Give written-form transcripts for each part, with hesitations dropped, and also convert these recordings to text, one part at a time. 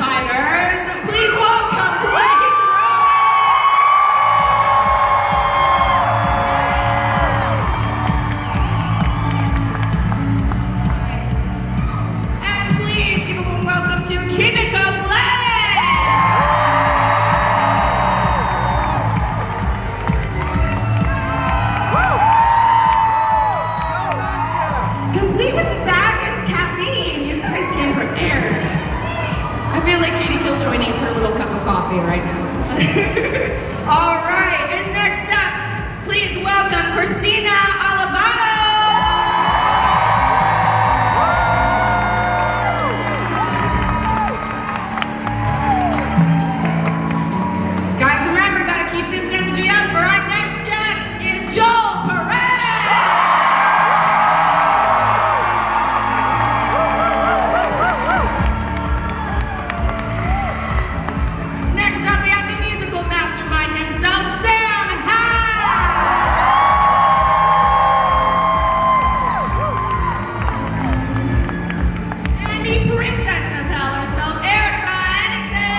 Tigers. Please welcome Talai. And please give a warm welcome to Kimiko Glenn. Complete with the bag and the caffeine. You guys came prepared. I feel like Killjoy needs her little cup of coffee right now. All right, and next up, please welcome Christina Olivano. Guys, remember, gotta keep this energy up for our next guest is Joel Perez. Next up, we have the musical mastermind himself, Sam Howe. And the princess of hell herself, Erica Edison.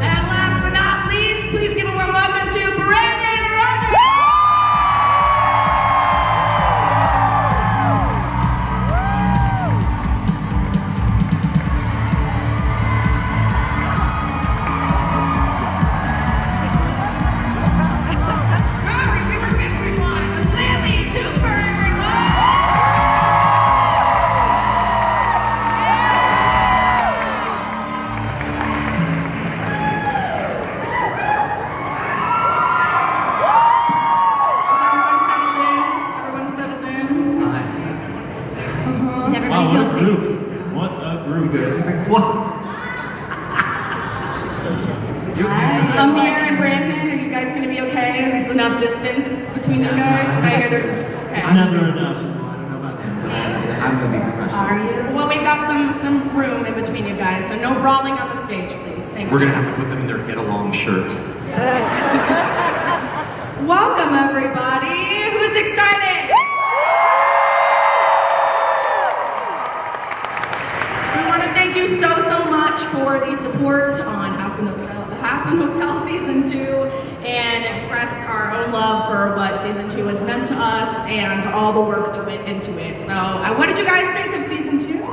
And last but not least, please give a warm welcome to Brandon Rogers. Sorry, we were missing one. Lily Cooper, everyone. Is everyone settled in? Everyone settled in? Does everybody Wow, feel what a safe? group. What a group, guys. What? Amir and Brandon, are you guys gonna be okay? Is this enough distance between you guys? I hear there's It's okay. never enough. I don't know about him, but I'm gonna be professional. Are you? Well, we've got some room in between you guys, so no brawling on the stage, please. Thank We're you. gonna have to put them in their get-along shirt. Welcome, everybody. Who's excited? We want to thank you so much for the support on Hazbin Hotel Season 2 and express our own love for what Season 2 has meant to us and all the work that went into it. So, what did you guys think of Season 2?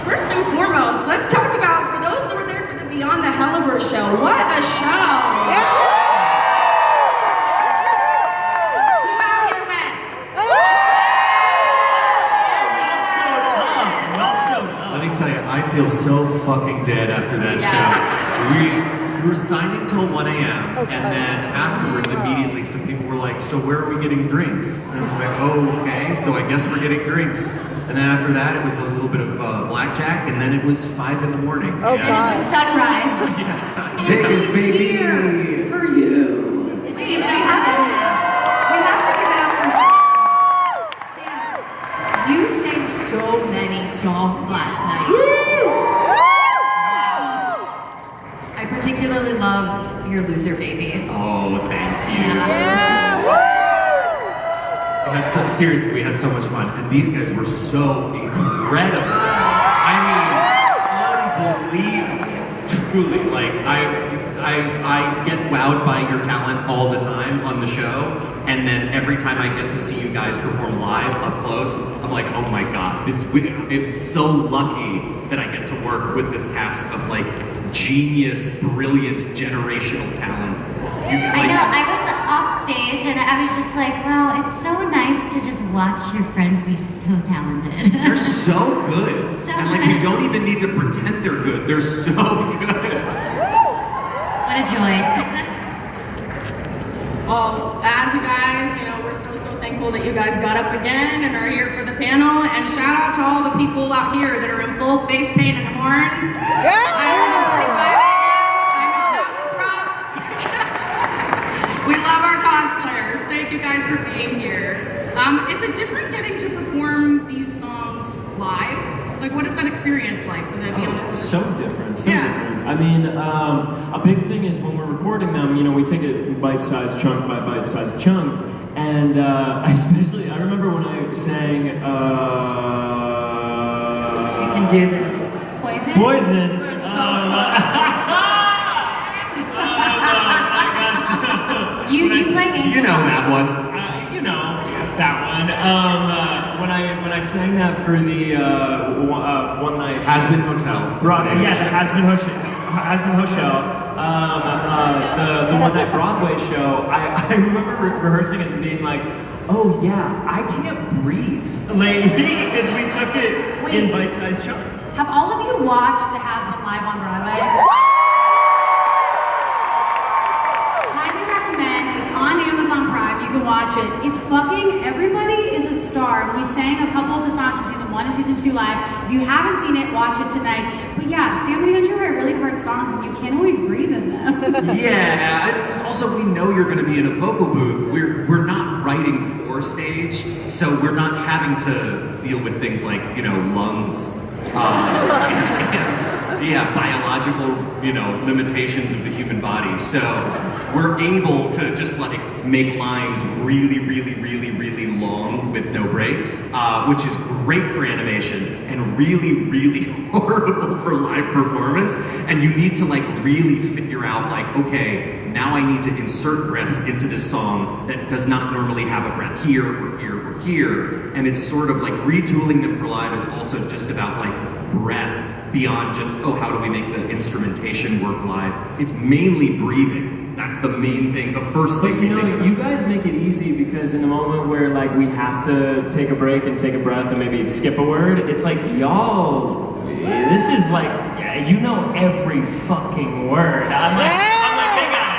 First and foremost, let's talk about, for those that were there for the Beyond the Helliverse show, what a show! Who out here went? Well showed up. Let me tell you, I feel so fucking dead after that show. We were signing till 1 a.m. and then afterwards, immediately, some people were like, "So where are we getting drinks?" And I was like, "Oh, okay, so I guess we're getting drinks." And then after that, it was a little bit of blackjack, and then it was 5 in the morning. Oh, God. Sunrise. This is baby. Here for you. Wait, we have to give it up for Sam. You sang so many songs last night. I particularly loved your Loser Baby. Oh, thank you. Yeah. We had seriously, we had so much fun, and these guys were so incredible. I mean, unbelievable. Truly, like I get wowed by your talent all the time on the show, and then every time I get to see you guys perform live up close, I'm like, oh my god, it's so lucky that I get to work with this cast of like genius, brilliant, generational talent. I know, I was off stage and I was just like, wow, it's so nice to just watch your friends be so talented. They're so good. So and like, good. we don't even need to pretend they're good. They're so good. What a joy. Well, as you guys, we're so thankful that you guys got up again and are here for the panel. And shout out to all the people out here that are in full face paint and horns. I know that was rough. We love our cosplayers. Thank you guys for being here. Is it different getting to perform these songs live? Like, what is that experience like? Would that be on So different, so Yeah. different. I mean, a big thing is when we're recording them, you know, we take it bite-sized chunk by bite-sized chunk, and especially, I remember when I sang, You can do this. Poison? Poison. We're so You play Angel. You know that one. You know that one. When I sang that for the one night Hazbin Hotel. Broadway, yeah, the Hazbin Hotel, the one night Broadway show. I remember rehearsing it and being like, oh yeah, I can't breathe, like because we took it in bite-sized chunks. Have all of you watched The Hazbin live on Broadway? Highly recommend. It's on Amazon Prime. You can watch it. It's fucking, everybody is a star. And we sang a couple of the songs from season 1 and season 2 live. If you haven't seen it, watch it tonight. But yeah, Sam and Andrew write really hard songs and you can't always breathe in them. Yeah, it's also we know you're going to be in a vocal booth. We're not writing for stage, so we're not having to deal with things like, you know, lungs. And biological, you know, limitations of the human body. So we're able to just like make lines really, really, really, really long with no breaks, which is great for animation and really, really horrible for live performance. And you need to like really figure out like, okay, now I need to insert breaths into this song that does not normally have a breath here or here or here. And it's sort of like retooling them for live is also just about like breath beyond just, oh, how do we make the instrumentation work live? It's mainly breathing. That's the main thing, the first thing But we you think know, about. you guys make it easy because in the moment where like we have to take a break and take a breath and maybe skip a word, it's like y'all, this is like, yeah, you know every fucking word. I'm like,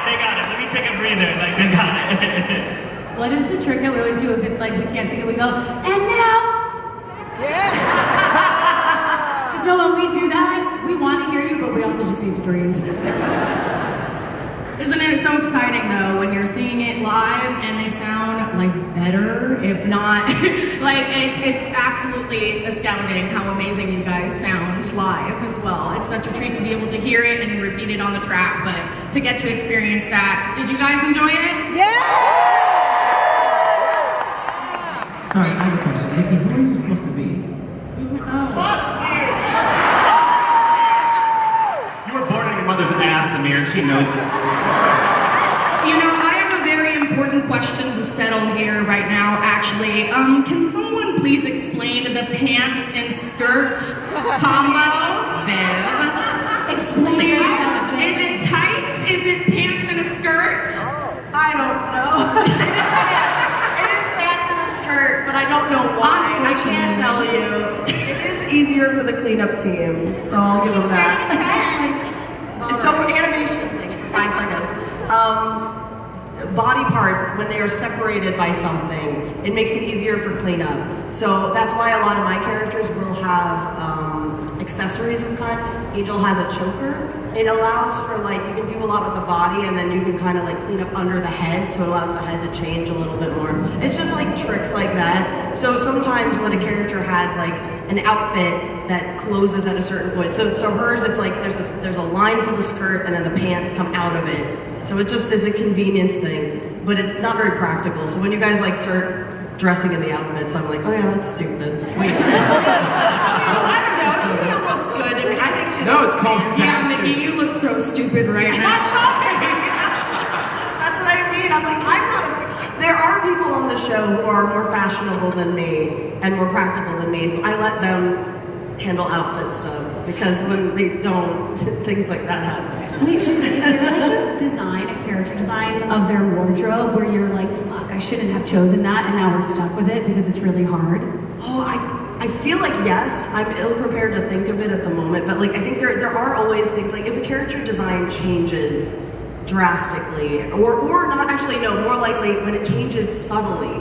they got it. Let me take a breather. Like they got it. What is the trick that we always do if it's like we can't sing it? We go, and now. Just know when we do that, we want to hear you, but we also just need to breathe. Isn't it so exciting though when you're seeing it live and they sound like better, if not like it's absolutely astounding how amazing you guys sound live as well. It's such a treat to be able to hear it and repeat it on the track, but to get to experience that. Did you guys enjoy it? Sorry, I have a question. Nikki, who are you supposed to be? You were born in your mother's ass, Amir, and she knows it. You know, I have a very important question to settle here right now, actually. Can someone please explain the pants and skirt combo? Viv? Explain yourself. Is it tights? Is it pants and a skirt? I don't know. It is pants and a skirt, but I don't know why. I can't tell you. It is easier for the cleanup team, so I'll give them that. It's over animation, like 5 seconds. Body parts, when they are separated by something, it makes it easier for cleanup. So that's why a lot of my characters will have accessories of kind. Angel has a choker. It allows for like, you can do a lot with the body and then you can kind of like clean up under the head, so it allows the head to change a little bit more. It's just like tricks like that. So sometimes when a character has like an outfit that closes at a certain point, so hers it's like there's a line for the skirt and then the pants come out of it. So it just is a convenience thing, but it's not very practical. So when you guys like start dressing in the outfits, I'm like, oh yeah, that's stupid. Wait. I don't know, she still looks good. I mean, I think she No, looks it's called fancy. Yeah, Mickey, you look so stupid right now. That's what I mean. I'm like, I'm not. There are people on the show who are more fashionable than me and more practical than me, so I let them handle outfit stuff because when they don't, things like that happen. Wait, is there like a design, a character design of their wardrobe where you're like, fuck, I shouldn't have chosen that and now we're stuck with it because it's really hard? Oh, I feel like yes. I'm ill prepared to think of it at the moment, but like I think there are always things like if a character design changes drastically, or not actually no, more likely when it changes subtly.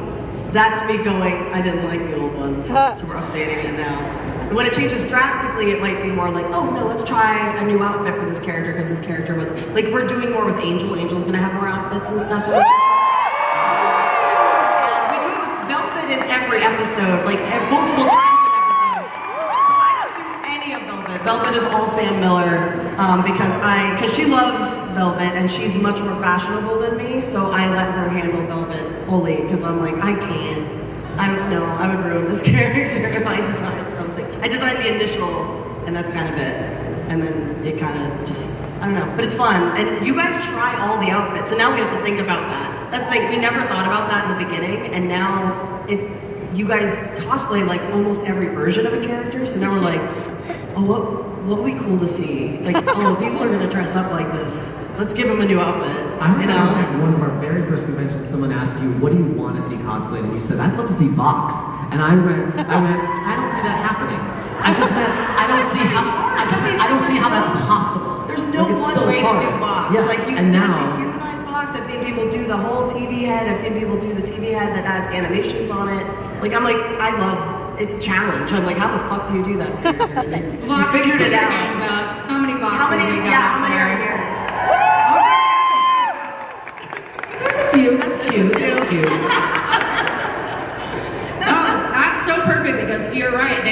That's me going, I didn't like the old one, so we're updating it now. When it changes drastically, it might be more like, oh no, let's try a new outfit for this character because this character with, like we're doing more with Angel. Angel's gonna have more outfits and stuff. We do it with Velvet is every episode, like multiple times an episode. So I don't do any of Velvet. Velvet is all Sam Miller because she loves Velvet and she's much more fashionable than me, so I let her handle Velvet fully because I'm like, I can't. I would ruin this character if I designed something. I designed the initial, and that's kind of it. And then it kind of just, I don't know, but it's fun. And you guys try all the outfits, and now we have to think about that. That's the thing, we never thought about that in the beginning, and now you guys cosplay like almost every version of a character, so now we're like, oh, what would be cool to see? Like, oh, people are gonna dress up like this. Let's give them a new outfit. I remember at one of our very first conventions, someone asked you, what do you want to see cosplayed? And you said, I'd love to see Vox. And I went, I don't see that happening. I just meant, I don't see how that's possible. There's no like, one so way hard. to do Vox. Yeah, Like, and now, I've seen humanized Vox, I've seen people do the whole TV head, I've seen people do the TV head that has animations on it. Like, I'm like, I love, it's a challenge. I'm like, how the fuck do you do that character? You figured it out. Hands up. How many boxes you got? How many are here? there's a few, that's cute, that's cute. That's so perfect because you're right.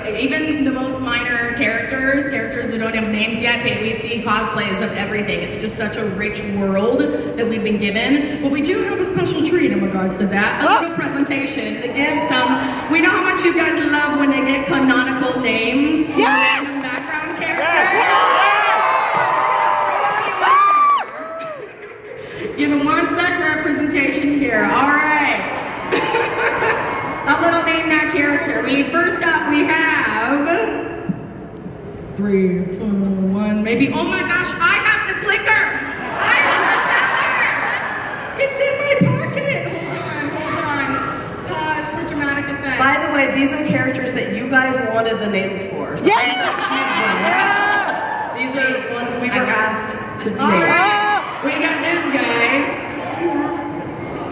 Even the most minor characters that don't have names yet, we see cosplays of everything. It's just such a rich world that we've been given. But we do have a special treat in regards to that. A little presentation to give some. We know how much you guys love when they get canonical names for random background characters. Give him 1 second representation here. All right. A little name that character. First up we have 3, 2, 1, maybe. Oh my gosh, I have the clicker. It's in my pocket. Hold on. Pause for dramatic effect. By the way, these are characters that you guys wanted the names for. So I didn't choose them. These are ones we were asked to name. All right, we got this guy.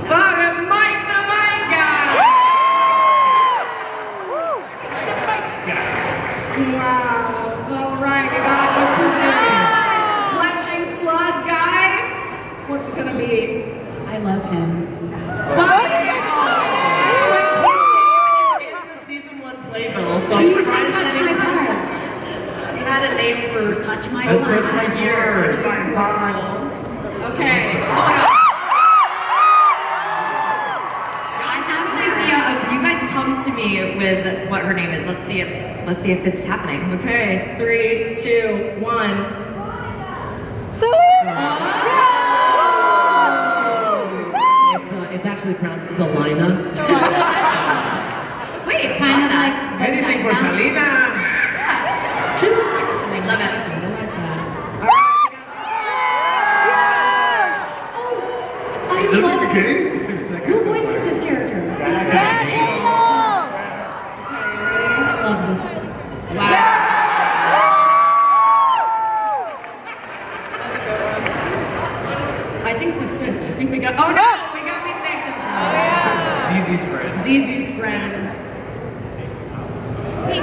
Oh, Mike the Mike guy. Wow. All right, we got what's his name? Fletching slug guy. What's it gonna be? I love him. He's in the season 1 playbill, so He's I'm in surprised Touch that My Parts. he had a name for Touch My Let's Parts. search my gears. Okay. Oh my god. I have an idea of you guys come to me with what her name is. Let's see if it's happening. Okay. 3, 2, 1. It's actually pronounced Selina. Wait, Kind of like the Anything for China. Salina? She looks like a Selena. Love it. I like that. All right, we got this. I love this. Who voices this character? Okay, ready? I love this. Wow. I think that's good. I think we got. Oh no, we got me sanctified. Zizi's friend. Zizi's friends. Wait,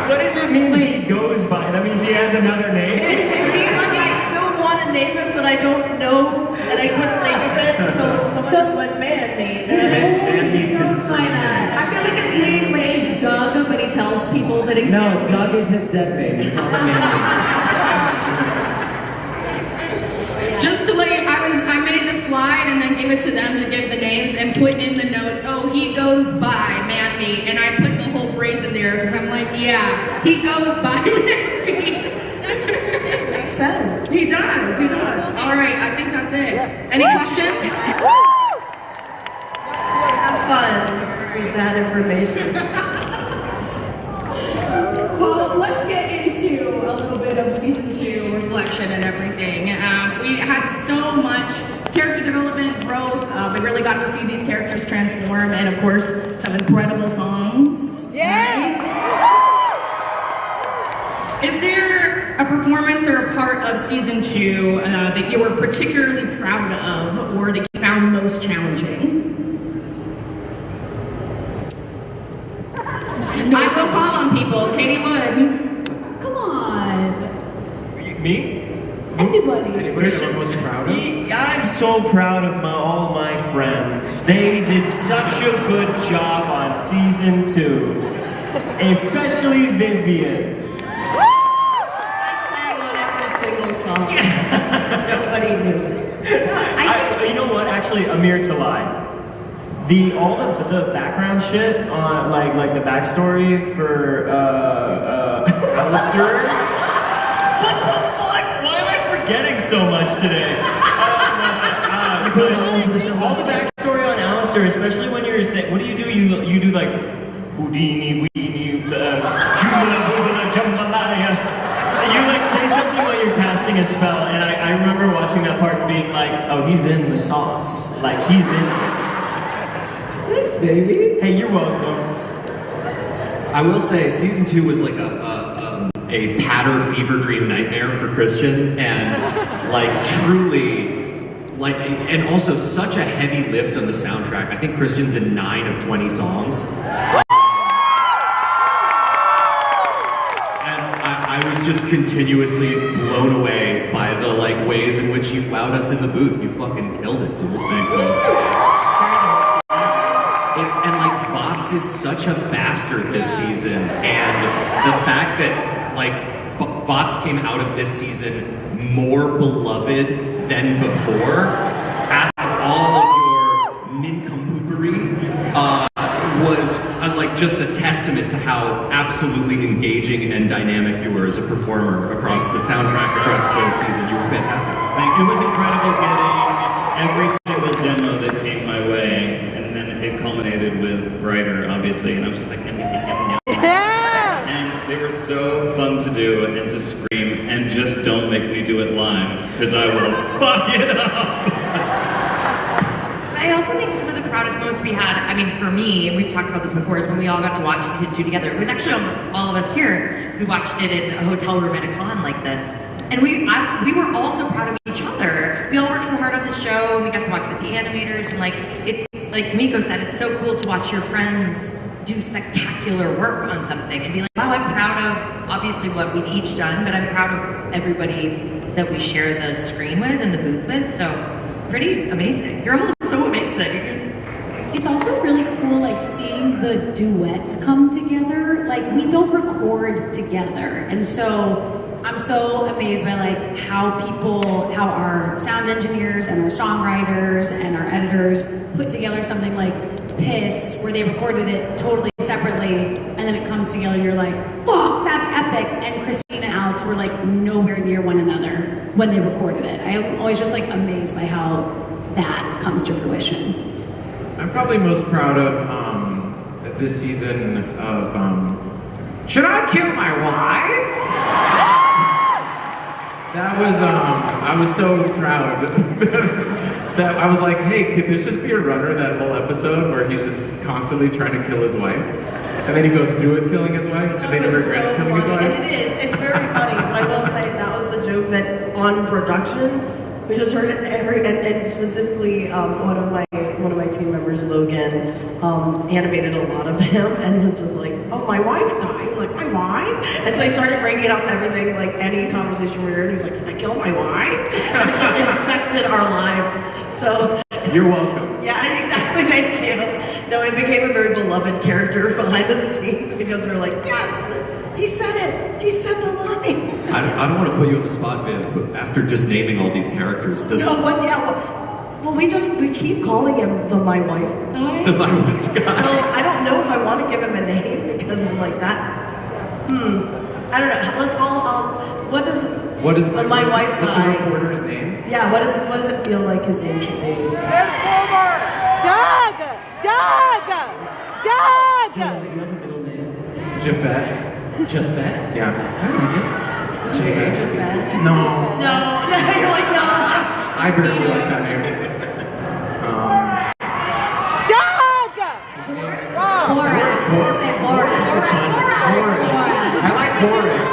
what does it mean he goes by? That means he has another name? It's to me like I still want to name him, but I don't know, and I couldn't think of it, so someone just went man-made. Man needs his screen name. I feel like his name is Doug, but he tells people that he's No, Doug is his dead name. He called him Andy. Just to let you, I made the slide and then gave it to them to give the names and put in the notes, oh, he goes by Mandy, and I put the whole phrase in there because I'm like, yeah, he goes by Mandy. That's a cool name. Makes sense. He does. All right, I think that's it. Any questions? Have fun with that information. Well, let's get into a little bit of season 2 reflection and everything. We had so much character development, growth. We really got to see these characters transform, and of course, some incredible songs. Yeah. Is there a performance or a part of season 2 that you were particularly proud of, or that you found most challenging? I will call on people. Katie Wood. Come on. Me? Anybody. Anybody that we're most proud of? I'm so proud of all my friends. They did such a good job on season 2. Especially Vivian. I sang on every single song. Nobody knew. You know what? Actually, Amir Talai. All the background shit on like the backstory for Alastor. What the fuck? Why am I forgetting so much today? All the backstory on Alastor, especially when you're saying, what do? You do like Houdini, Weenie, Jambalaya. You like say something while you're casting a spell, and I remember watching that part and being like, oh, he's in the sauce. Like he's in. Thanks, baby. Hey, you're welcome. I will say, season 2 was like a patter fever dream nightmare for Christian, and like truly, like, and also such a heavy lift on the soundtrack. I think Christian's in 9 of 20 songs. I was just continuously blown away by the like ways in which you wowed us in the booth. You fucking killed it, dude. Thanks, man. And like Vox is such a bastard this season, and the fact that like Vox came out of this season more beloved than before after all of your nincompoopery was like just a testament to how absolutely engaging and dynamic you were as a performer across the soundtrack, across the season. You were fantastic. Like, it was incredible getting every single demo that came my way, and then it culminated with Brighter, obviously, and I was just like, and they were so fun to do and to scream, and just don't make me do it live, because I will fuck it up. I also think some of the proudest moments we had, I mean, for me, and we've talked about this before, is when we all got to watch season 2 together. It was actually all of us here who watched it in a hotel room at a con like this. And we were all so proud of each other. We all worked so hard on the show, and we got to watch with the animators, and like, it's, like Kamiko said, it's so cool to watch your friends do spectacular work on something and be like, wow, I'm proud of obviously what we've each done, but I'm proud of everybody that we share the screen with and the booth with, so pretty amazing. You're all so amazing. It's also really cool, like, seeing the duets come together. Like, we don't record together, and so I'm so amazed by like how our sound engineers and our songwriters and our editors put together something like Piss, where they recorded it totally separately, and then it comes together and you're like, fuck, that's epic. And Christine and Alex were like nowhere near one another when they recorded it. I'm always just like amazed by how that comes to fruition. I'm probably most proud of this season of Should I Kill My Wife? That was, I was so proud that I was like, hey, could this just be a runner, that whole episode where he's just constantly trying to kill his wife? And then he goes through with killing his wife, and then he regrets killing his wife? And it is, it's very funny, but I will say that was the joke that on production, we just heard it and specifically one of my team members, Logan, animated a lot of him and was just like, oh, my wife died. He was like, my wife? And so he started bringing up everything, like any conversation we were in, he was like, did I kill my wife? And it just infected our lives. So you're welcome. Yeah, exactly, thank you. No, it became a very beloved character behind the scenes because we were like, yes, he said it. He said the line. I don't want to put you on the spot, Viv, but after just naming all these characters, does well, we keep calling him the my wife guy. The my wife guy. So I don't know if I want to give him a name because I'm like that. I don't know. Let's all. What is the my wife guy? What's the reporter's name? Yeah. What does it feel like his name should be? Doug. Do you have a middle name? Jafet. Jafet? Yeah. I like it. Jafet? No. No, you're like, no. I barely like that name. Doug. Boris. I like Boris.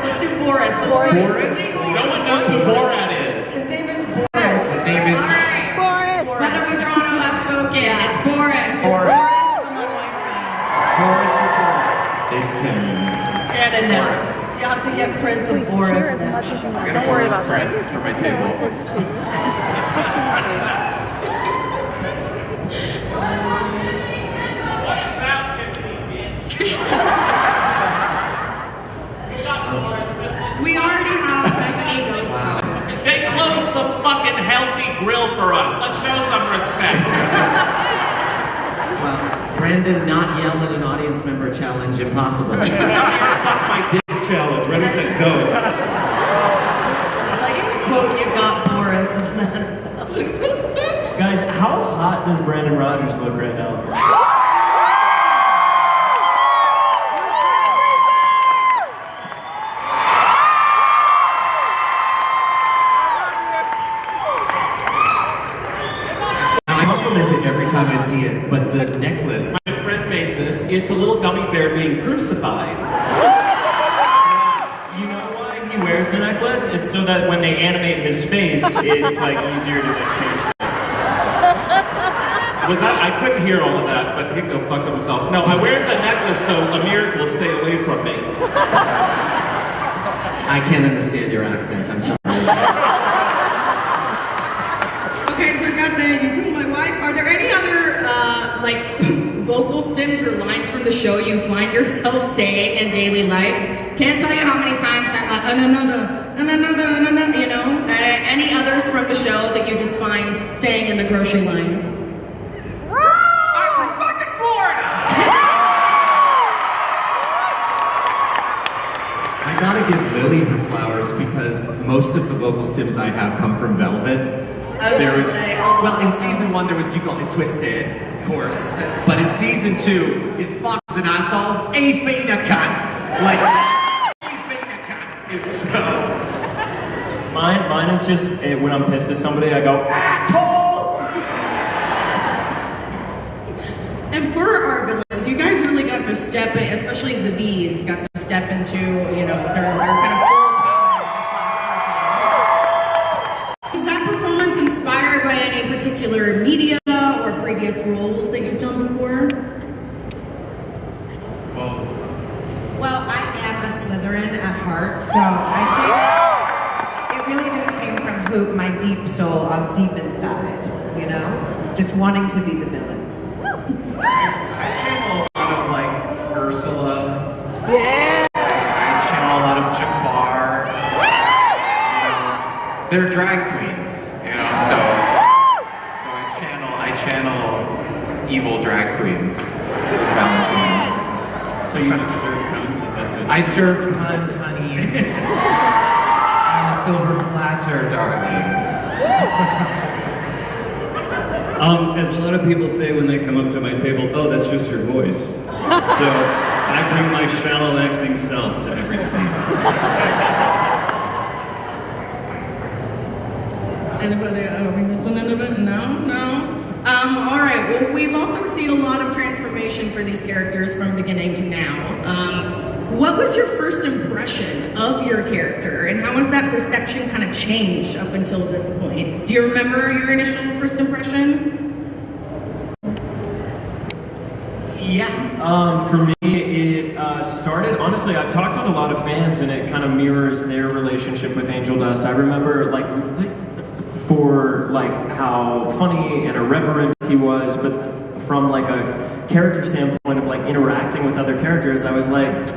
Let's do Boris. Boris? No one knows who Borat is. His name is Boris. His name is Boris. Whether we draw or less spoken, it's Boris. Boris. The my wife guy. Boris. It's canon. Canon now. Yeah, have to get prints of Boris. Cheer as much as you want. I got Don't a worry Boris about print that. for my table. We already have Bethany Ghost. They closed the fucking healthy grill for us. Let's show some respect. Well, Brandon not yelled at an audience member challenge, impossible. Amir suck my dick challenge. Ready, set, go. Like this quote, you got Boris, isn't that? Guys, how hot does Brandon Rogers look right now? I compliment it every time I see it, but the necklace. My friend made this. It's a little gummy bear being crucified. You know why he wears the necklace? It's so that when they animate his face, it's like easier to like, change this. Was that? I couldn't hear all of that, but he can go fuck himself. No, I wear the necklace so Amir will stay away from me. I can't understand your accent, I'm sorry. Okay, so I got the You My Wife. Are there any other like vocal stems or lines from the show you find yourself saying in daily life? Can't tell you how many times I'm like another, you know. Any others from the show that you just find saying in the grocery line? I'm from fucking Florida! I gotta give Lily her flowers because most of the vocal stems I have come from Velvet. I was gonna say, oh, well, in season 1 there was You Got Me Twisted, of course. But in season 2, is Fox an asshole? He's been a cunt! Like that. He's been a cunt. It's so... Mine is just when I'm pissed at somebody, I go, asshole! And for our villains, you guys really got to step in, especially the V's, got to step into, you know, their kind of full power this last season. Is that performance inspired by any particular media or previous roles that you've done before? Well, I am a Slytherin at heart, so I think it really just came from my deep soul, deep inside, you know? Just wanting to be the villain. I channel a lot of like Ursula. Yeah. I channel a lot of Jafar. You know, they're drag queens, you know, so I channel evil drag queens with Valentine. So you just serve cunt? Is that just... I serve cunt, honey. On a silver platter, darling. As a lot of people say when they come up to my table, oh, that's just your voice. So I bring my shallow acting self to every scene. Anybody, are we missing anybody? No? All right, well, we've also seen a lot of transformation for these characters from beginning to now. What was your first impression of your character, and how has that perception kind of changed up until this point? Do you remember your initial first impression? Yeah, for me, it started, honestly, I've talked with a lot of fans, and it kind of mirrors their relationship with Angel Dust. I remember, for how funny and irreverent he was, but from like a character standpoint of like interacting with other characters, I was like,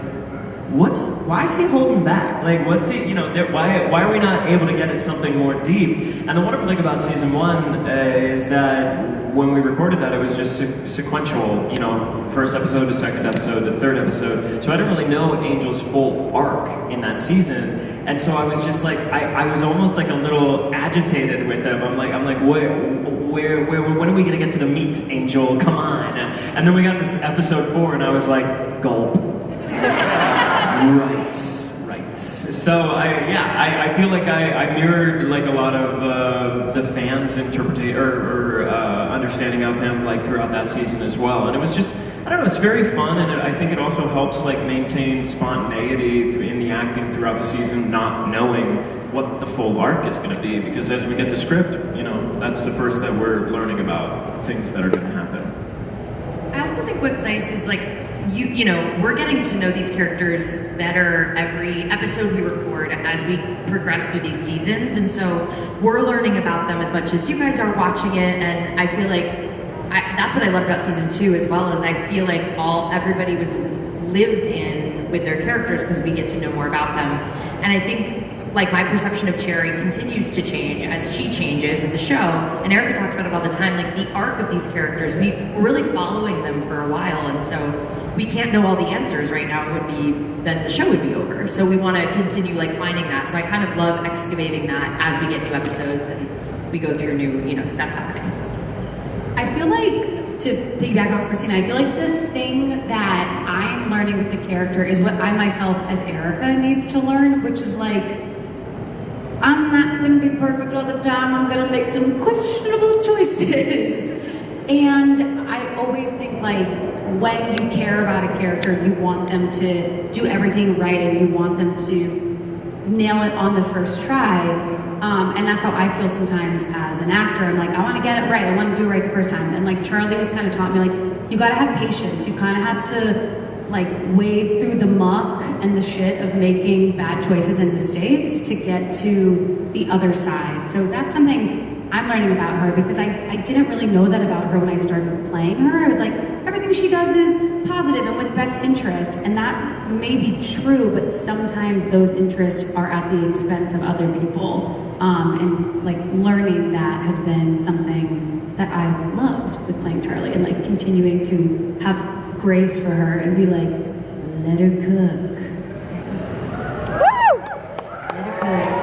why is he holding back? Like, what's he, you know, why are we not able to get at something more deep? And the wonderful thing about season 1 is that when we recorded that, it was just sequential, you know, first episode to second episode to third episode. So I didn't really know Angel's full arc in that season. And so I was just like, I was almost like a little agitated with him. I'm like, when are we gonna get to the meat, Angel? Come on. And then we got to episode 4 and I was like, gulp. Right. So I feel like I mirrored like a lot of the fans' interpretation or understanding of him like throughout that season as well, and it was just, I don't know, it's very fun, and I think it also helps like maintain spontaneity in the acting throughout the season, not knowing what the full arc is going to be, because as we get the script, you know, that's the first that we're learning about things that are going to happen. I also think what's nice is like you know, we're getting to know these characters better every episode we record as we progress through these seasons, and so we're learning about them as much as you guys are watching it. And I feel like that's what I loved about season 2 as well, is I feel like everybody was lived in with their characters because we get to know more about them. And I think like my perception of Cherry continues to change as she changes with the show. And Erica talks about it all the time, like the arc of these characters, we're really following them for a while, and so we can't know all the answers right now. Then the show would be over. So we want to continue like finding that. So I kind of love excavating that as we get new episodes and we go through new, you know, stuff happening. I feel like, to piggyback off Christina, I feel like the thing that I'm learning with the character is what I myself as Erica needs to learn, which is like, I'm not gonna be perfect all the time, I'm gonna make some questionable choices. And I always think like, when you care about a character, you want them to do everything right and you want them to nail it on the first try. And that's how I feel sometimes as an actor. I'm like, I want to get it right. I want to do it right the first time. And like Charlie has kind of taught me, like, you got to have patience. You kind of have to like wade through the muck and the shit of making bad choices and mistakes to get to the other side. So that's something I'm learning about her, because I didn't really know that about her when I started playing her. I was like, everything she does is positive and with best interest, and that may be true, but sometimes those interests are at the expense of other people. And like learning that has been something that I've loved with playing Charlie, and like continuing to have grace for her and be like, let her cook. Woo! Let her cook.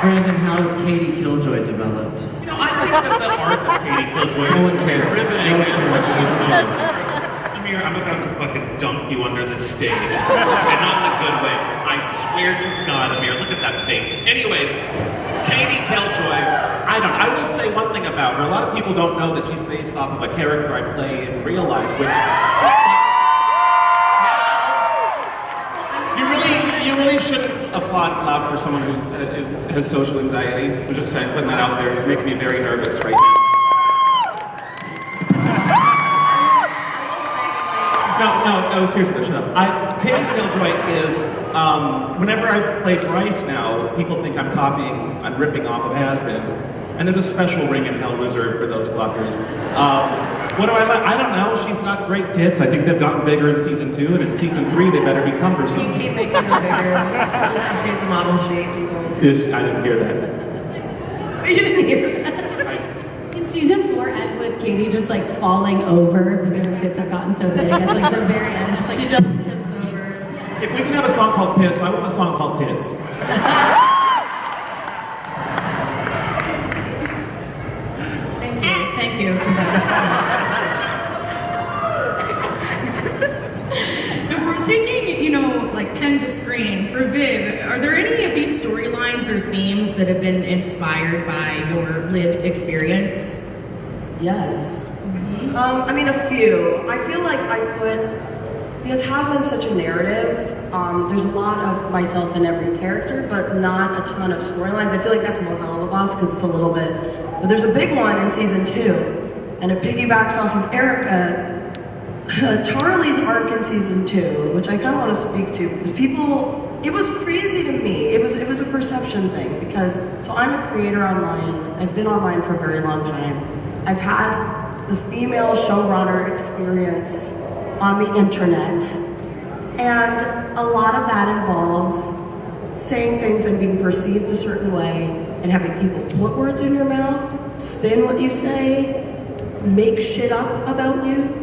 Brandon, how has Katie Killjoy developed? You know, I think that the arc of Katie Killjoy No is one cares. riveting No one and cares. what she's She's done. Amir, I'm about to fucking dunk you under the stage. And not in a good way. I swear to God, Amir, look at that face. Anyways, Katie Killjoy, I will say one thing about her. A lot of people don't know that she's based off of a character I play in real life, which... You really shouldn't applaud loud for someone who has social anxiety. I'm just saying, putting that out there, making me very nervous right now. No, seriously, shut up. Katie Killjoy is, whenever I play Bryce now, people think I'm ripping off of Hazbin. And there's a special ring in hell reserved for those fuckers. What do I like? I don't know, she's got great tits. I think they've gotten bigger in season 2, and in season 3 they better be cumbersome. You keep making them bigger. Just take the model shades. I didn't hear that. You didn't hear that. In season 4, end with Katie just like falling over because her tits have gotten so big at like the very end. Just like, She just tips over. If we can have a song called Piss, I want a song called Tits. Thank you for that. If we're taking, you know, like pen to screen for Viv, are there any of these storylines or themes that have been inspired by your lived experience? Yes. I mean, a few. I feel like because Hazbin's such a narrative, there's a lot of myself in every character, but not a ton of storylines. I feel like that's more Hell of a Boss because it's a little bit, but there's a big one in season 2, and it piggybacks off of Erica. Charlie's arc in season 2, which I kind of want to speak to, because it was crazy to me. It was a perception thing, because, so I'm a creator online. I've been online for a very long time. I've had the female showrunner experience on the internet, and a lot of that involves saying things and being perceived a certain way, and having people put words in your mouth, spin what you say, make shit up about you.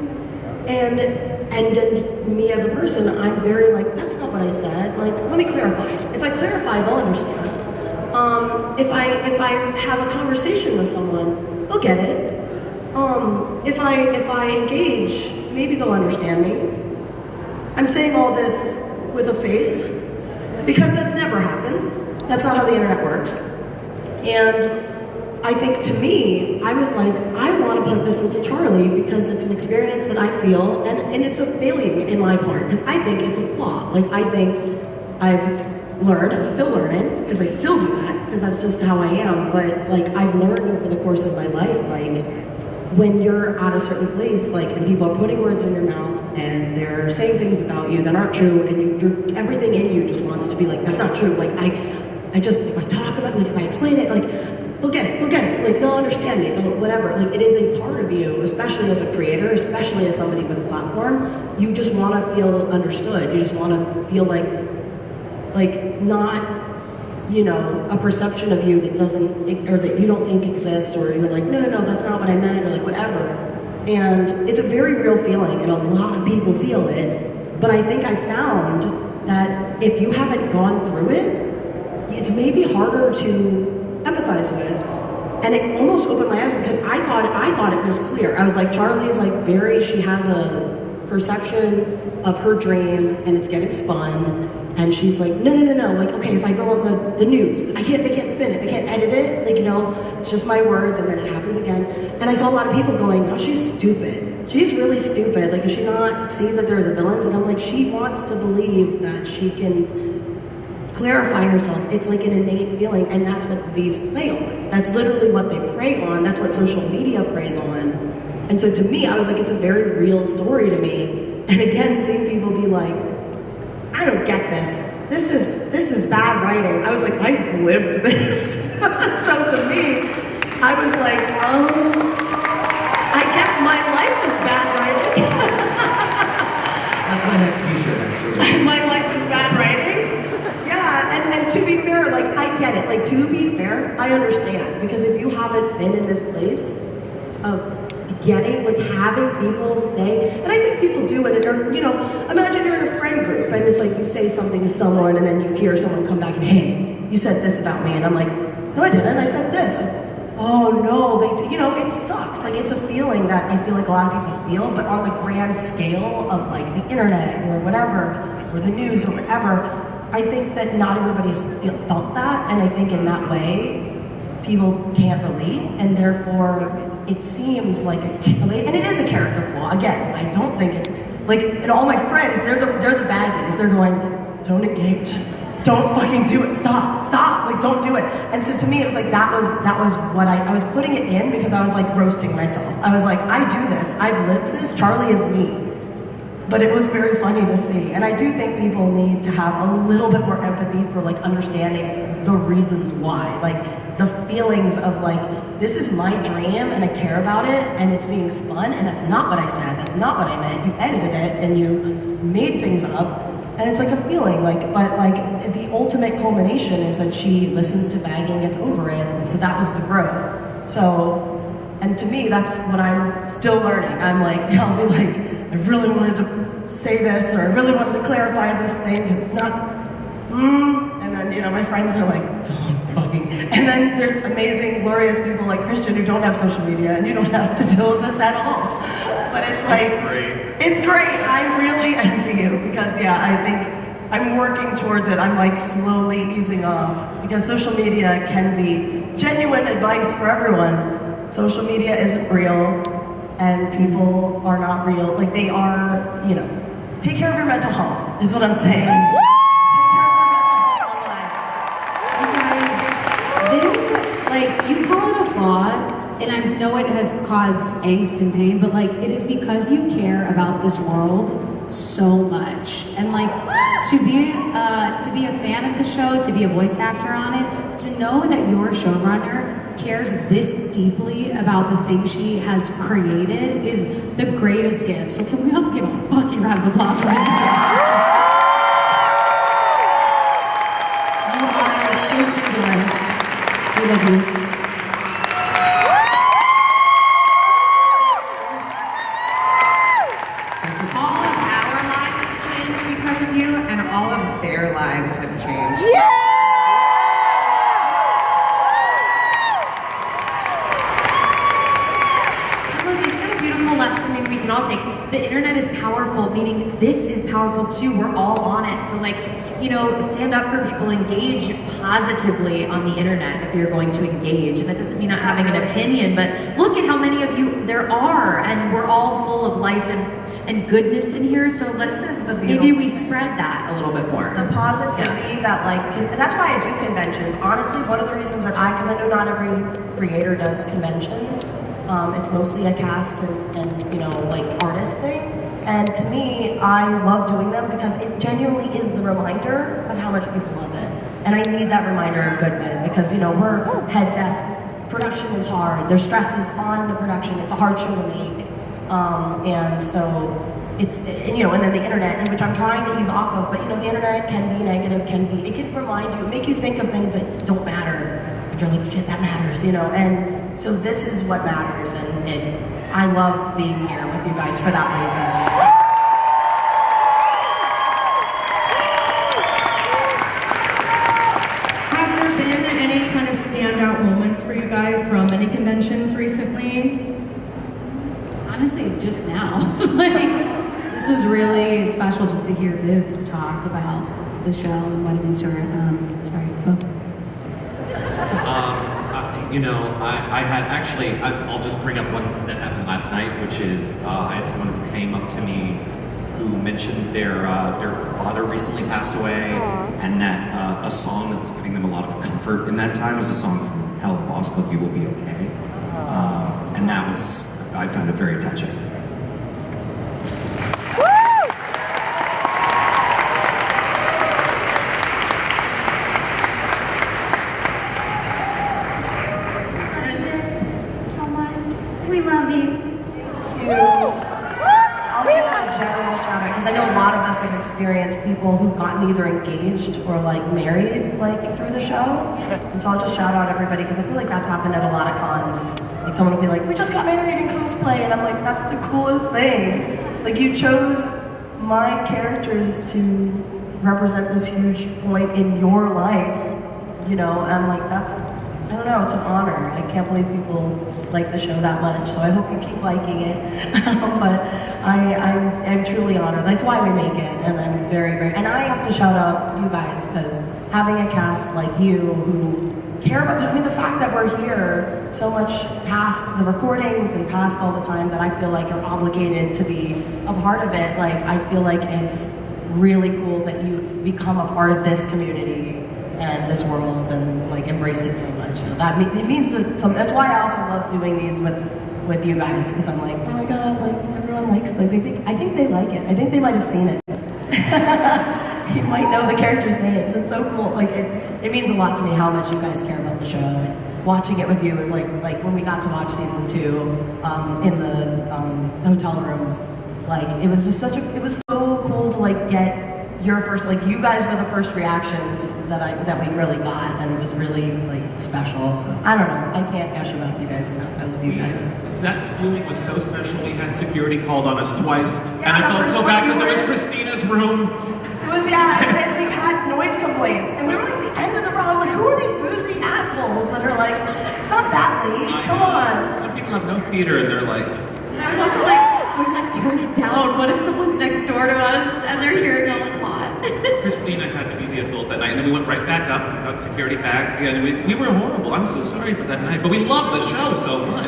And then me as a person, I'm very like, that's not what I said. Like, let me clarify. If I clarify, they'll understand. If I have a conversation with someone, they'll get it. If I engage, maybe they'll understand me. I'm saying all this with a face because that never happens. That's not how the internet works. And I think to me, I was like, I want to put this into Charlie because it's an experience that I feel, and it's a failing in my part, because I think it's a flaw. Like, I think I've learned, I'm still learning, because I still do that, because that's just how I am. But like I've learned over the course of my life, like when you're at a certain place, like and people are putting words in your mouth and they're saying things about you that aren't true, and everything in you just wants to be like, that's not true. Like I just if I talk about it, like if I explain it, like they'll get it, like they'll understand me, whatever. Like it is a part of you, especially as a creator, especially as somebody with a platform. You just want to feel understood. You just want to feel like not, you know, a perception of you that doesn't, or that you don't think exists, or you're like, no, that's not what I meant, or like whatever. And it's a very real feeling, and a lot of people feel it. But I think I found that if you haven't gone through it, it's maybe harder to empathize with. And it almost opened my eyes because I thought it was clear. I was like, Charlie's like she has a perception of her dream and it's getting spun. And she's like, no, like, okay, if I go on the news, they can't spin it, they can't edit it, like, you know, it's just my words, and then it happens again. And I saw a lot of people going, oh, she's stupid. She's really stupid. Like, does she not see that they're the villains? And I'm like, she wants to believe that she can clarify herself. It's like an innate feeling, and that's what these play on. That's literally what they prey on. That's what social media preys on. And so to me, I was like, it's a very real story to me. And again, seeing people be like, I don't get this. This is bad writing. I was like, I lived this. So to me, I was like, I guess my life is bad writing. That's my next t-shirt, actually. My life is bad writing? Yeah, and to be fair, like, I get it. Like, to be fair, I understand. Because if you haven't been in this place of having people say, and I think people do it, and you know, imagine you're in a friend group, and it's like you say something to someone, and then you hear someone come back and, hey, you said this about me, and I'm like, no, I didn't, I said this. Like, oh no, you know, it sucks. Like, it's a feeling that I feel like a lot of people feel, but on the grand scale of like the internet or whatever, or the news or whatever, I think that not everybody's felt that, and I think in that way, people can't relate, and therefore, it seems like and it is a character flaw. Again, I don't think it's like, and all my friends, they're the baddies. They're going, don't engage, don't fucking do it, stop, like don't do it. And so to me, it was like that was what I was putting it in because I was like roasting myself. I was like, I do this, I've lived this. Charlie is me. But it was very funny to see, and I do think people need to have a little bit more empathy for like understanding the reasons why, like the feelings of like, this is my dream and I care about it and it's being spun and that's not what I said, that's not what I meant. You edited it and you made things up and it's like a feeling, like, but like the ultimate culmination is that she listens to bagging, gets over it, and so that was the growth. So, and to me, that's what I'm still learning. I'm like, I'll be like, I really wanted to say this, or I really wanted to clarify this thing because it's not, and then, you know, my friends are like, don't fucking, and then there's amazing, glorious people like Christian who don't have social media and you don't have to deal with this at all. But it's like, it's great. I really envy you because, yeah, I think I'm working towards it. I'm like slowly easing off because social media can be genuine advice for everyone. Social media isn't real and people are not real. Like they are, you know, take care of your mental health is what I'm saying. Like, you call it a flaw, and I know it has caused angst and pain, but like, it is because you care about this world so much. And like, to be a fan of the show, to be a voice actor on it, to know that your showrunner cares this deeply about the thing she has created is the greatest gift. So can we all give a fucking round of applause for him? You are so singular. I love you. All of our lives have changed because of you, and all of their lives have changed. And look, isn't that a beautiful lesson maybe we can all take? The internet is powerful, meaning this is powerful too. We're all on it. So like, you know, stand up for people, engage positively on the internet if you're going to engage. And that doesn't mean not having an opinion, but look at how many of you there are, and we're all full of life and and goodness in here. So let's This is the maybe beautiful we thing. spread that a little bit more. The positivity that that's why I do conventions. Honestly, one of the reasons that because I know not every creator does conventions. It's mostly a cast and artist thing. And to me, I love doing them because it genuinely is the reminder of how much people love it. And I need that reminder a good bit because, we're head desk. Production is hard. There's stresses on the production. It's a hard show to make. And so it's, and then the internet, which I'm trying to ease off of, but the internet can be negative, it can remind you, make you think of things that don't matter. But you're like, shit, that matters, and so this is what matters. And I love being here with you guys for that reason. Have there been any kind of standout moments for you guys from any conventions recently? Honestly, just now. This was really special just to hear Viv talk about the show and what it means to her. Sorry, go. I had actually, I'll just bring up one that happened last night, which is I had someone who came up to me who mentioned their father recently passed away, and that a song that was giving them a lot of comfort in that time was a song from Hell's Boss Club, You Will Be Okay. And that was, I found it very touching. We love you. I'll give a general shout out because I know a lot of us have experienced people who've gotten either engaged or married through the show. And so I'll just shout out everybody because I feel like that's happened at a lot of cons. Someone will be like, we just got married in cosplay, and I'm like, that's the coolest thing. You chose my characters to represent this huge point in your life, and that's, I don't know, it's an honor. I can't believe people like the show that much, so I hope you keep liking it. But I'm truly honored. That's why we make it, and I'm very, very, and I have to shout out you guys, because having a cast like you who care about, the fact that we're here so much past the recordings and past all the time that I feel like you're obligated to be a part of it, I feel like it's really cool that you've become a part of this community and this world and embraced it so much. So that it means that that's why I also love doing these with you guys, because I'm like, oh my god, everyone likes I think they like it. I think they might have seen it. You might know the characters' names. It's so cool. It means a lot to me how much you guys care about the show. And watching it with you is like when we got to watch season 2 in the hotel rooms. It was just it was so cool to get your first, you guys were the first reactions that we really got, and it was really special. So I don't know, I can't gush about you guys enough. I love you guys. That schooling was so special. We had security called on us twice, Yeah, and I felt so bad because it was were- Christina's room. It was, and we had noise complaints, and we were at the end of the row. I was like, who are these boozy assholes that are it's not that late, come on. Some people have no theater, and they're like, And I was also turn it down. What if someone's next door to us and they're hearing all the plot? Christina had to be the adult that night, and then we went right back up, got security back, and we were horrible. I'm so sorry for that night, but we love the show so much.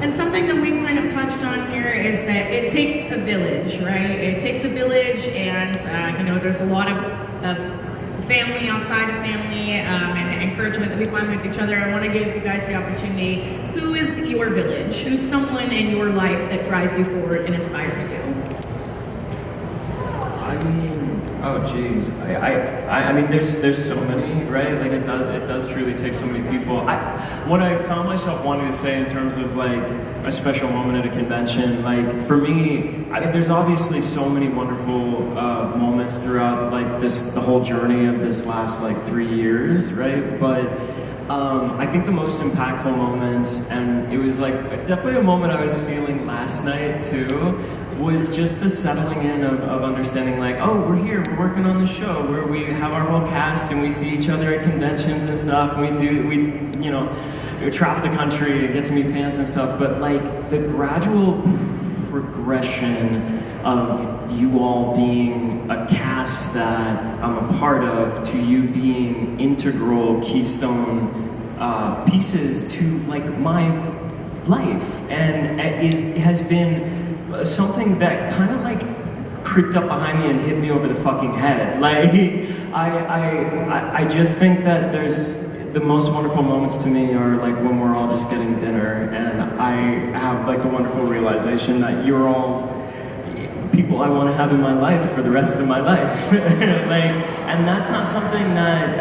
And something that we've kind of touched on here is that it takes a village, right? It takes a village, and there's a lot of family outside of family and encouragement that we find with each other. I want to give you guys the opportunity. Who is your village? Who's someone in your life that drives you forward and inspires you? Oh geez, I mean, there's so many, right? It does truly take so many people. What I found myself wanting to say in terms of a special moment at a convention, for me, there's obviously so many wonderful moments throughout the whole journey of this last 3 years, right? But I think the most impactful moments, and it was definitely a moment I was feeling last night too, was just the settling in of understanding oh, we're here, we're working on the show, where we have our whole cast and we see each other at conventions and stuff, and we travel the country and get to meet fans and stuff, but the gradual progression of you all being a cast that I'm a part of, to you being integral keystone pieces to my life, and has been something that kind of like creeped up behind me and hit me over the fucking head. Like, I just think that there's the most wonderful moments to me are like when we're all just getting dinner, and I have like the wonderful realization that you're all people I want to have in my life for the rest of my life. And that's not something that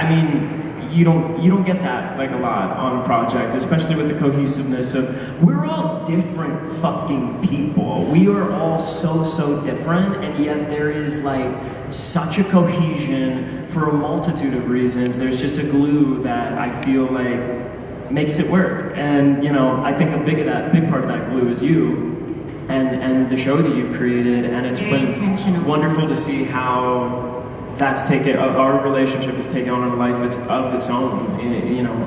I mean. You don't get that like a lot on projects, especially with the cohesiveness of we're all different fucking people. We are all so different, and yet there is like such a cohesion for a multitude of reasons. There's just a glue that I feel like makes it work. And I think a big part of that glue is you and the show that you've created, and it's been wonderful to see how that's our relationship has taken on a life of its own,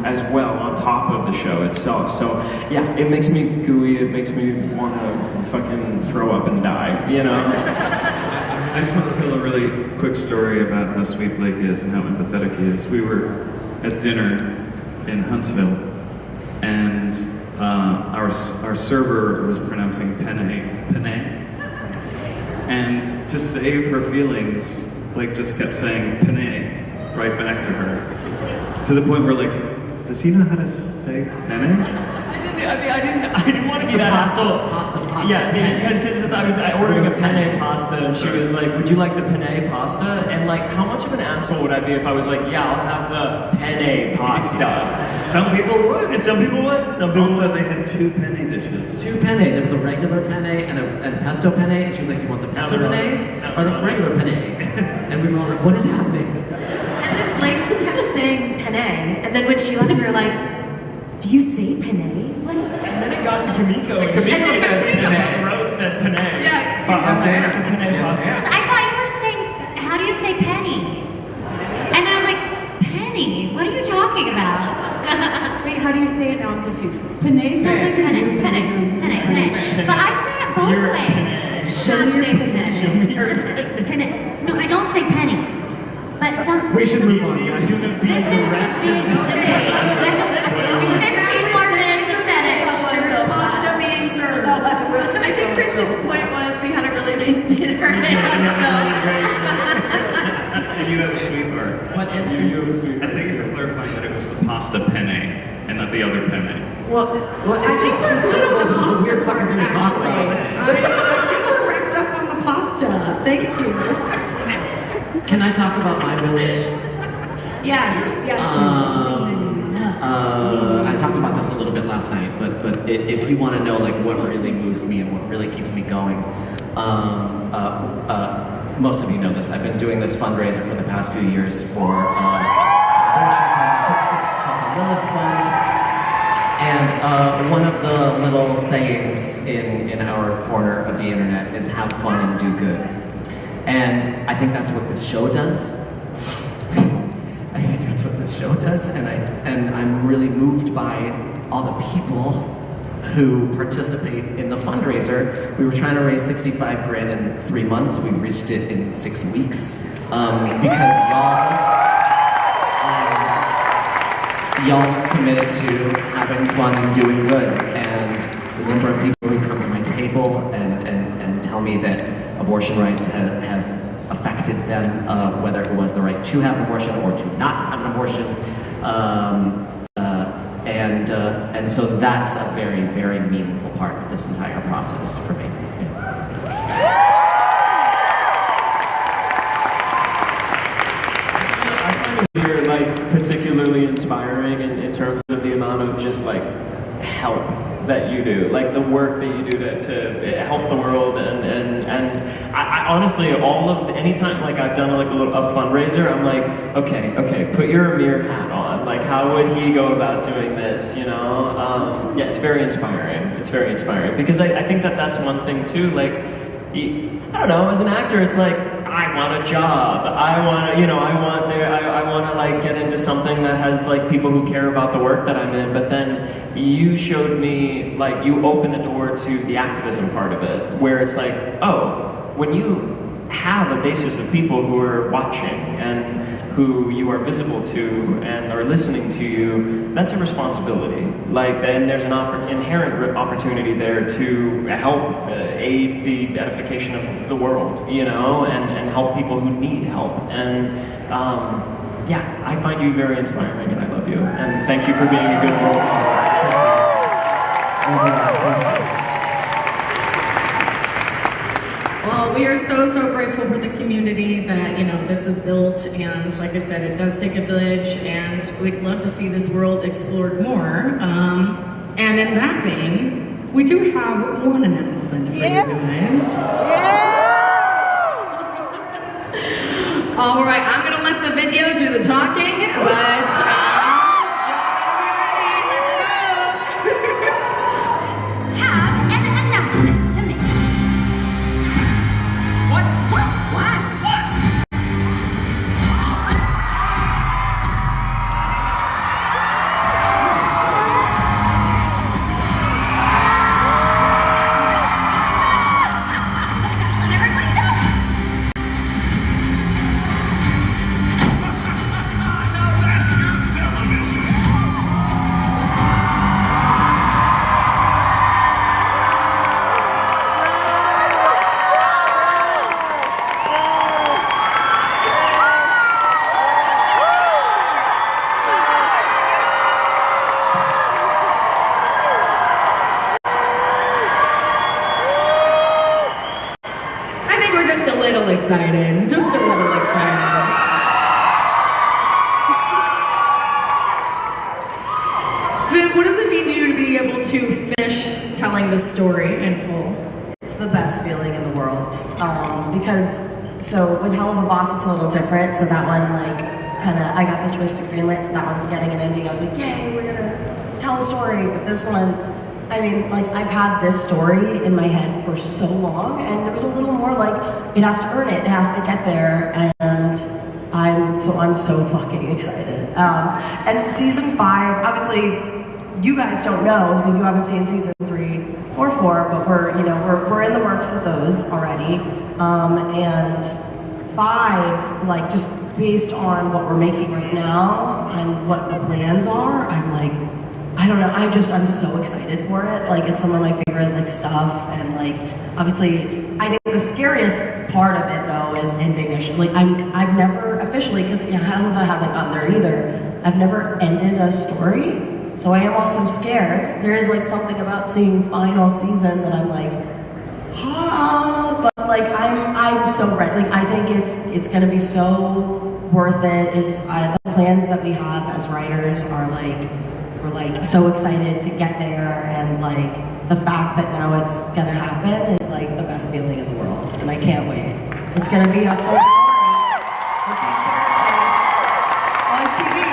as well, on top of the show itself. So yeah, it makes me gooey, it makes me want to fucking throw up and die, I just want to tell a really quick story about how sweet Blake is and how empathetic he is. We were at dinner in Huntsville, and our server was pronouncing penne, and to save her feelings, Blake just kept saying penne right back to her, to the point where like, does he know how to say penne? I didn't want to be that asshole. Yeah, because I was ordering a penne pasta, and she was like, "Would you like the penne pasta?" And like, how much of an asshole would I be if I was like, "Yeah, I'll have the penne pasta"? Some people would. And some people would. Some people Also, would. they had 2 penne dishes. 2 penne. There was a regular penne and a pesto penne, and she was like, "Do you want the pesto penne or the regular penne?" And we were all like, "What is happening?" And then Blake just kept saying penne, and then when she left, we were like, "Do you say penne, Blake?" And then it got to Kamiko, and Kamiko said penne. Road said penne. Yeah. I said penne pasta. I thought you were saying, how do you say penny? And then I was like, penny? What are you talking about? Wait, how do you say it now? I'm confused. Penne sounds like a Penne. But I say it both You're ways. Should not say penne. Or Penne. No, I don't say penny. But some. We should move on, This guys. is the big debate. 15 more minutes of Bennett. There's pasta being served. I think Christian's point was we had a really nice dinner and let's go. And you have a sweetheart. What ending? I think you're clarifying that it was the pasta penne and not the other penne. Well, it's just too simple. It's a weird fucking thing to talk about. You were wrapped up on the pasta. Thank you. Can I talk about my village? Yes, I talked about this a little bit last night, but if you want to know like what really moves me and what really keeps me going, most of you know this. I've been doing this fundraiser for the past few years for abortion fund in Texas called the Lilith Fund. And one of the little sayings in our corner of the internet is have fun and do good. And I think that's what this show does. I think that's what this show does, and I'm really moved by all the people who participate in the fundraiser. We were trying to raise 65 grand in 3 months. We reached it in 6 weeks because y'all committed to having fun and doing good. And the number of people who come to my table and tell me that abortion rights have affected them, whether it was the right to have an abortion or to not have an abortion. And so that's a very, very meaningful part of this entire process for me. I find you're like particularly inspiring in terms of the amount of just like help that you do, like the work that you do to help the world, and I honestly, anytime like I've done like a fundraiser, I'm like, okay, put your Amir hat on, like how would he go about doing this, yeah, it's very inspiring, because I think that's one thing too, like, I don't know, as an actor, it's like, I want a job. I want to like get into something that has like people who care about the work that I'm in. But then you showed me, like, you opened the door to the activism part of it, where it's like, oh, when you have a basis of people who are watching and who you are visible to and are listening to you, that's a responsibility. Like, and there's an inherent opportunity there to help aid the edification of the world, you know, and help people who need help. And yeah, I find you very inspiring, and I love you. And thank you for being a good role model. Well, we are so grateful for the community that, you know, this is built, and like I said, it does take a village, and we'd love to see this world explored more. And in that vein, we do have one announcement for you guys. All right, I'm gonna let the video do the talking, but Have an announcement to make. excited, just a little excited. Then what does it mean to you to be able to finish telling the story in full? It's the best feeling in the world. Because, so with Hell of a Boss, it's a little different. So that one, like, I got the twist of greenlit, so that one's getting an ending. I was like, yay, we're gonna tell a story. But this one, I mean, like, I've had this story in my head for so long, and there was a little more like, it has to earn it has to get there, and I'm so fucking excited. And season 5, obviously, you guys don't know because you haven't seen season 3 or 4, but we're in the works with those already. And 5, like, just based on what we're making right now and what the plans are, I'm like, I don't know, I'm so excited for it. Like, it's some of my favorite, like, stuff, and, like, obviously, I think the scariest part of it, though, is ending a show. Like, I've never officially, because Helva hasn't gotten there either, I've never ended a story, so I am also scared. There is, like, something about seeing final season that I'm like, but, like, I'm so ready. Like, I think it's gonna be so worth it. The plans that we have as writers are, like, we're, like, so excited to get there, and, like, the fact that now it's gonna happen is, like, the best feeling in the world, and I can't wait. It's gonna be a full story with these characters on TV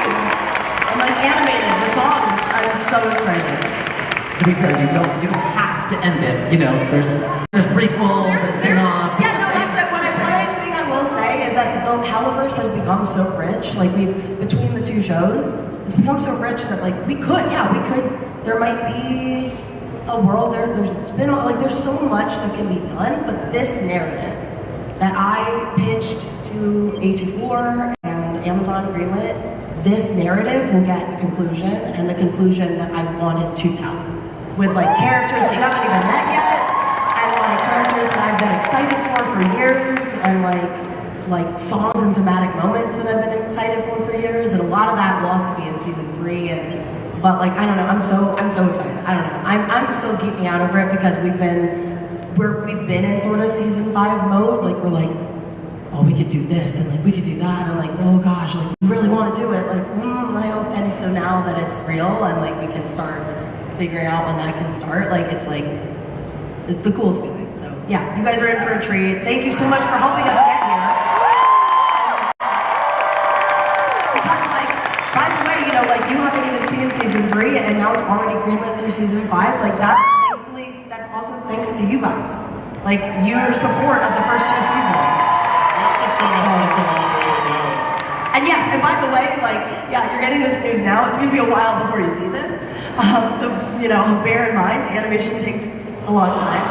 and, like, animated, the songs. I'm so excited. To be fair, you don't have to end it. You know, there's prequels and spin-offs. Yeah, no, that's it. One thing I will say is that the Hellverse has become so rich. Like, between the two shows, it's become so rich that, like, we could. There might be a world there's spin-off. Like, there's so much that can be done. But this narrative that I pitched to A24 and Amazon greenlit, this narrative will get a conclusion, and the conclusion that I've wanted to tell, with, like, characters that you haven't even met yet, and, like, characters that I've been excited for years, and, like songs and thematic moments that I've been excited for years, and a lot of that will also be in season 3. But, like, I don't know, I'm so excited. I don't know, I'm still geeking out over it because we've been in sort of season 5 mode. Like, we're like, oh, we could do this, and, like, we could do that, and, like, oh gosh, like, we really want to do it. Like, I hope. And so now that it's real, and, like, we can start figuring out when that can start, like, it's the coolest feeling. So yeah, you guys are in for a treat. Thank you so much for helping us get here. Because, like, by the way, like, you haven't even seen season 3, and now it's already greenlit through season 5. Like, that's also thanks to you guys. Like, your support of the first 2 seasons. And yes, and by the way, like, yeah, you're getting this news now. It's gonna be a while before you see this. So, bear in mind, animation takes a long time.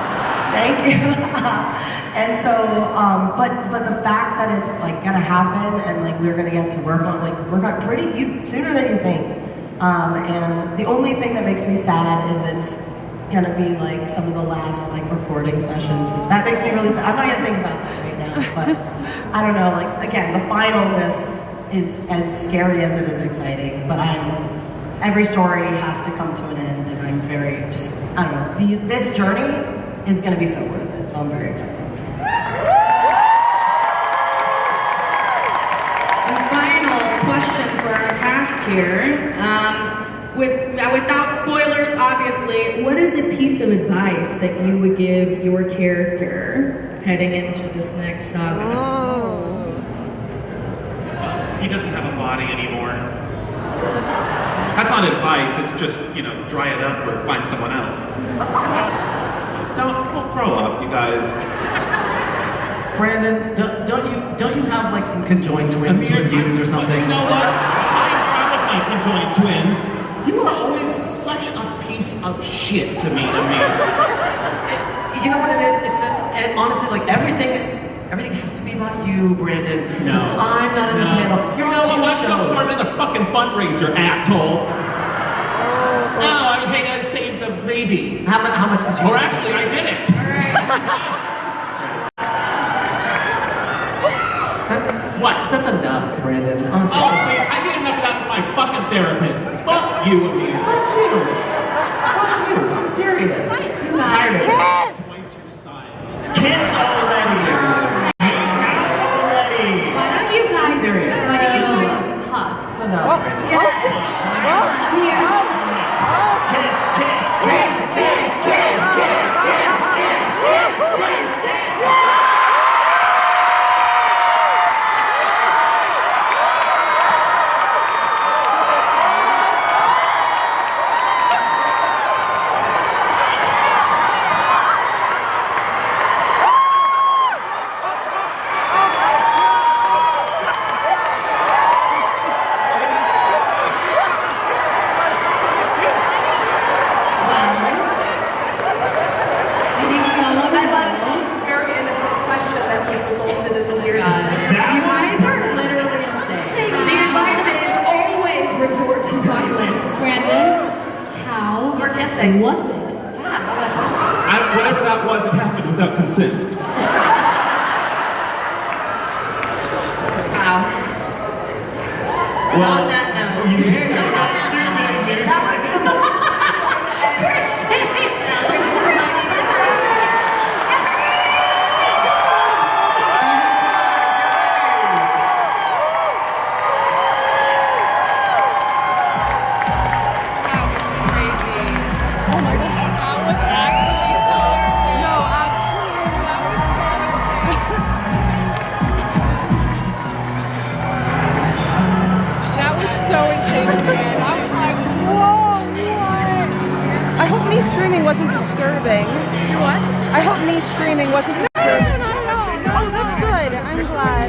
Thank you. And so, but the fact that it's like gonna happen and like we're gonna get to work on it pretty sooner than you think. And the only thing that makes me sad is it's gonna be like some of the last like recording sessions, which that makes me really sad. I'm not gonna think about that right now, but I don't know. Like again, the finalness is as scary as it is exciting. But every story has to come to an end, and I'm very I don't know. This journey is gonna be so worth it. So I'm very excited. And final question for our cast here. Without spoilers, obviously, what is a piece of advice that you would give your character heading into this next saga? He doesn't have a body anymore. That's not advice, it's just, dry it up or find someone else. Don't grow up, you guys. Brandon, don't you have like some conjoined twins to abuse or something? You know what? I'm proud of my conjoined twins. You are always such a piece of shit to me, Amir. You know what it is? It's that honestly, like everything has to be about you, Brandon. No. So I'm not in the panel. You're on two Let's go shows. start another fucking fundraiser, asshole. No, I saved the baby. How much did you? Or actually, I did it. What? That's enough, Brandon. Honestly, Oh, wait, I get enough of that from my fucking therapist. Fuck you, Amir. Fuck you. Fuck you. I'm serious. I'm tired of it. Twice your size. Kiss already! Already! Why don't you guys? Serious. Why don't you guys hug? It's enough, Brandon. Amir. Kiss, kiss, kiss, kiss, kiss, kiss, kiss, kiss, kiss, kiss, kiss. Was it? Whatever that was, it happened without consent. Wow. Well, on that note. Streaming wasn't disturbing. What? I hope me streaming wasn't disturbing. No. Oh, that's good. I'm glad.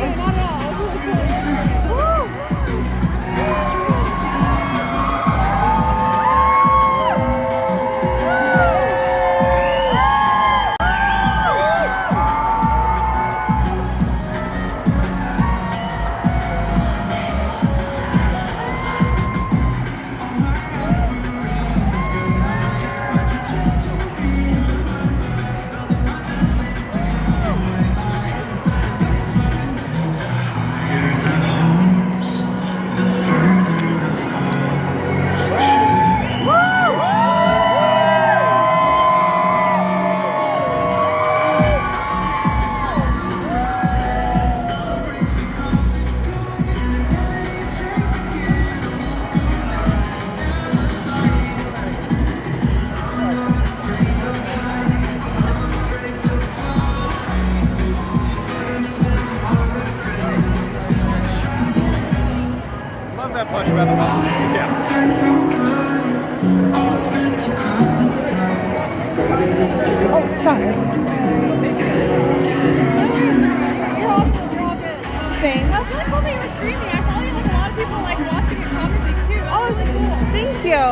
Thank you.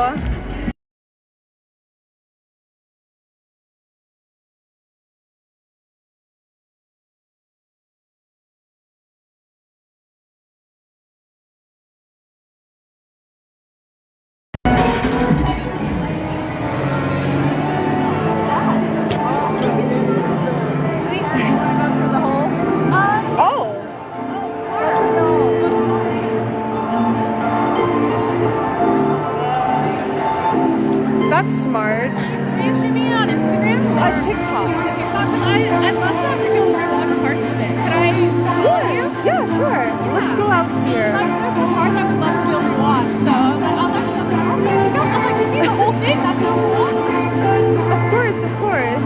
That's smart. Are you streaming it on Instagram? On TikTok. I'd love to actually go rewatch parts of it. Could I follow you? Yeah, sure. Let's go out here. There's some parts I would love to be able to watch, so I'll actually I'm like to see the whole thing. That's so cool. Of course, of course.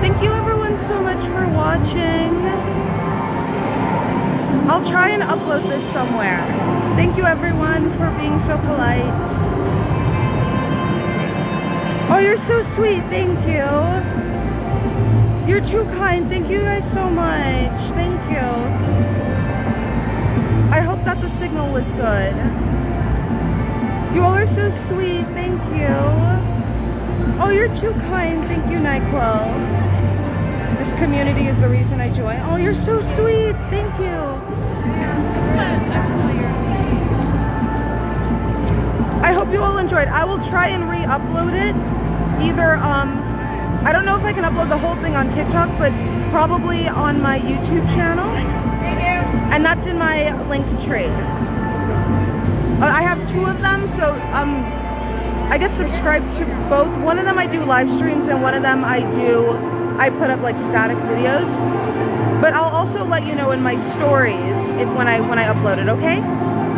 Thank you everyone so much for watching. I'll try and upload this somewhere. Thank you everyone for being so polite. Oh, you're so sweet. Thank you. You're too kind. Thank you guys so much. Thank you. I hope that the signal was good. You all are so sweet. Thank you. Oh, you're too kind. Thank you, NyQuil. This community is the reason I joined. Oh, you're so sweet. Thank you. I hope you all enjoyed. I will try and re-upload it. Either, I don't know if I can upload the whole thing on TikTok, but probably on my YouTube channel. Thank you. And that's in my link tree. I have 2 of them, so I guess subscribe to both. One of them I do live streams, and one of them I put up like static videos. But I'll also let you know in my stories when I upload it, okay?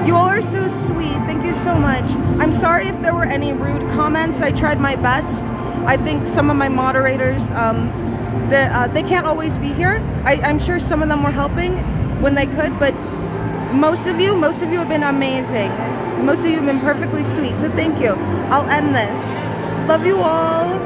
You all are so sweet. Thank you so much. I'm sorry if there were any rude comments. I tried my best. I think some of my moderators, they can't always be here. I'm sure some of them were helping when they could, but most of you have been amazing. Most of you have been perfectly sweet, so thank you. I'll end this. Love you all.